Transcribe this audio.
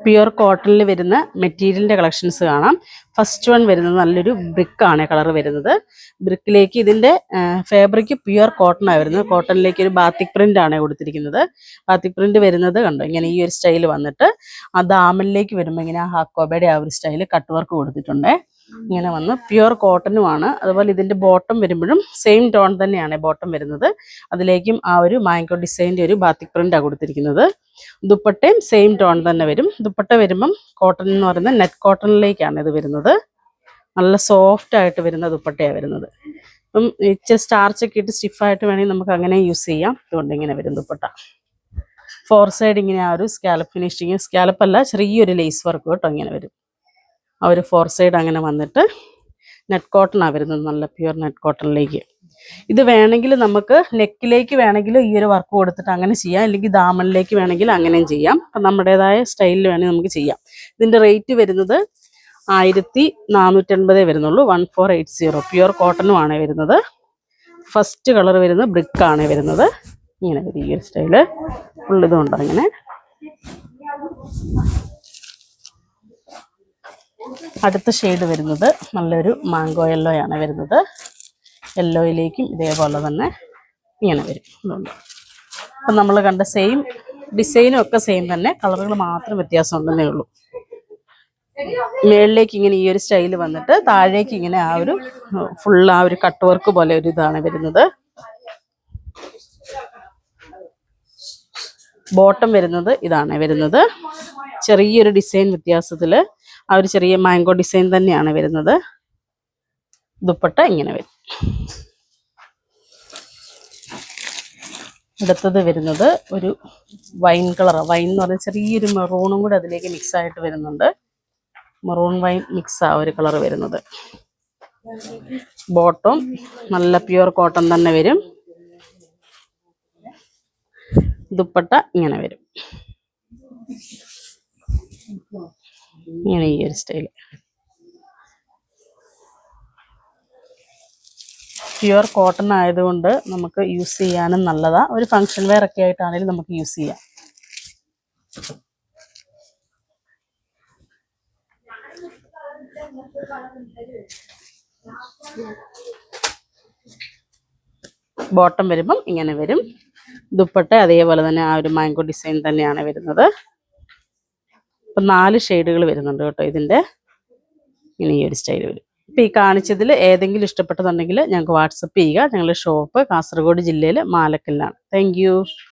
Pure കോട്ടണിൽ വരുന്ന മെറ്റീരിയലിൻ്റെ കളക്ഷൻസ് കാണാം. ഫസ്റ്റ് വൺ വരുന്നത് നല്ലൊരു ബ്രിക്കാണ് കളർ വരുന്നത്. ബ്രിക്കിലേക്ക് ഇതിൻ്റെ ഫാബ്രിക് പ്യുർ കോട്ടണാണ് വരുന്നത്. കോട്ടണിലേക്ക് ഒരു ബാത്തിക് പ്രിൻ്റ് ആണ് കൊടുത്തിരിക്കുന്നത്. ബാത്തിക് പ്രിൻ്റ് വരുന്നത് കണ്ടോ, ഇങ്ങനെ ഈ ഒരു സ്റ്റൈൽ വന്നിട്ട് ആ ദാമനിലേക്ക് വരുമ്പോൾ ഇങ്ങനെ ആ ഹാക്കോബയുടെ ആ ഒരു സ്റ്റൈൽ കട്ട് വർക്ക് കൊടുത്തിട്ടുണ്ട്. ഇങ്ങനെ വന്ന് പ്യുർ കോട്ടനുമാണ്. അതുപോലെ ഇതിൻ്റെ ബോട്ടം വരുമ്പോഴും സെയിം ടോൺ തന്നെയാണ് ബോട്ടം വരുന്നത്. അതിലേക്കും ആ ഒരു മാംഗോ ഡിസൈൻ്റെ ഒരു ബാത്തിക് പ്രിൻ്റാണ് കൊടുത്തിരിക്കുന്നത്. ദുപ്പട്ടയും സെയിം ടോൺ തന്നെ വരും. ദുപ്പട്ട വരുമ്പം കോട്ടൺ എന്ന് പറയുന്നത് നെറ്റ് കോട്ടണിലേക്കാണ് ഇത് വരുന്നത്. നല്ല സോഫ്റ്റ് ആയിട്ട് വരുന്ന ദുപ്പട്ടയാണ് വരുന്നത്. അപ്പം ഇച്ചിരി സ്റ്റാർച്ചൊക്കെ ഇട്ട് സ്റ്റിഫായിട്ട് വേണമെങ്കിൽ നമുക്ക് അങ്ങനെ യൂസ് ചെയ്യാം. അതുകൊണ്ട് ഇങ്ങനെ വരും ദുപ്പട്ട. 4 സൈഡ് ഇങ്ങനെ ആ ഒരു സ്കാലപ്പ് ഫിനിഷിങ്, സ്കാലപ്പല്ല ചെറിയൊരു ലേസ് വർക്ക് കേട്ടോ ഇങ്ങനെ വരും. ആ ഒരു 4 സൈഡ് അങ്ങനെ വന്നിട്ട് നെറ്റ് കോട്ടണാണ് വരുന്നത്, നല്ല പ്യുർ നെറ്റ് കോട്ടണിലേക്ക്. ഇത് വേണമെങ്കിൽ നമുക്ക് നെക്കിലേക്ക് വേണമെങ്കിൽ ഈ ഒരു വർക്ക് കൊടുത്തിട്ട് അങ്ങനെ ചെയ്യാം, അല്ലെങ്കിൽ ദാമനിലേക്ക് വേണമെങ്കിൽ അങ്ങനെയും ചെയ്യാം. അപ്പം നമ്മുടേതായ സ്റ്റൈലിൽ വേണമെങ്കിൽ നമുക്ക് ചെയ്യാം. ഇതിൻ്റെ റേറ്റ് വരുന്നത് 1480 വരുന്നുള്ളൂ. 1480 പ്യുർ കോട്ടണുമാണ് വരുന്നത്. ഫസ്റ്റ് കളർ വരുന്നത് ബ്രിക്കാണ് വരുന്നത്. ഇങ്ങനെ വരും ഈ ഒരു സ്റ്റൈല് ഫുള്ളിതുണ്ടോ ഇങ്ങനെ. അടുത്ത ഷെയ്ഡ് വരുന്നത് നല്ലൊരു മാംഗോ യെല്ലോ ആണ് വരുന്നത്. യെല്ലോയിലേക്കും ഇതേപോലെ തന്നെ ഇങ്ങനെ വരും. അപ്പം നമ്മൾ കണ്ട സെയിം ഡിസൈനും ഒക്കെ സെയിം തന്നെ, കളറുകൾ മാത്രം വ്യത്യാസം ഉണ്ടെന്നേ ഉള്ളൂ. മേളിലേക്ക് ഇങ്ങനെ ഈ ഒരു സ്റ്റൈൽ വന്നിട്ട് താഴേക്ക് ഇങ്ങനെ ആ ഒരു ഫുൾ ആ ഒരു കട്ട് വർക്ക് പോലെ ഒരു ഇതാണ് വരുന്നത്. ബോട്ടം വരുന്നത് ഇതാണ് വരുന്നത്. ചെറിയൊരു ഡിസൈൻ വ്യത്യാസത്തിൽ ആ ഒരു ചെറിയ മാംഗോ ഡിസൈൻ തന്നെയാണ് വരുന്നത്. ദുപ്പട്ട ഇങ്ങനെ വരും. അടുത്തത് വരുന്നത് ഒരു വൈൻ കളർ. വൈൻ എന്ന് പറഞ്ഞാൽ ചെറിയൊരു മെറൂണും കൂടെ അതിലേക്ക് മിക്സ് ആയിട്ട് വരുന്നുണ്ട്. മെറൂൺ വൈൻ മിക്സ് ആ ഒരു കളർ വരുന്നത്. ബോട്ടം നല്ല പ്യുർ കോട്ടൺ തന്നെ വരും. ദുപ്പട്ട ഇങ്ങനെ വരും. ഇങ്ങനെ ഈ ഒരു സ്റ്റൈല് പ്യുർ കോട്ടൺ ആയതുകൊണ്ട് നമുക്ക് യൂസ് ചെയ്യാനും നല്ലതാണ്. ഒരു ഫങ്ഷൻ വെയർ ഒക്കെ ആയിട്ടാണെങ്കിലും നമുക്ക് യൂസ് ചെയ്യാം. ബോട്ടം വരുമ്പം ഇങ്ങനെ വരും. ദുപ്പട്ട അതേപോലെ തന്നെ ആ ഒരു മാംഗോ ഡിസൈൻ തന്നെയാണ് വരുന്നത്. അപ്പം 4 ഷെയ്ഡുകൾ വരുന്നുണ്ട് കേട്ടോ ഇതിൻ്റെ. ഇങ്ങനെ ഈ ഒരു സ്റ്റൈൽ വരും. ഇപ്പം ഈ കാണിച്ചതിൽ ഏതെങ്കിലും ഇഷ്ടപ്പെട്ടതുണ്ടെങ്കിൽ ഞങ്ങൾക്ക് വാട്സപ്പ് ചെയ്യുക. ഞങ്ങളുടെ ഷോപ്പ് കാസർഗോഡ് ജില്ലയിൽ മാലക്കലിലാണ്. Thank you.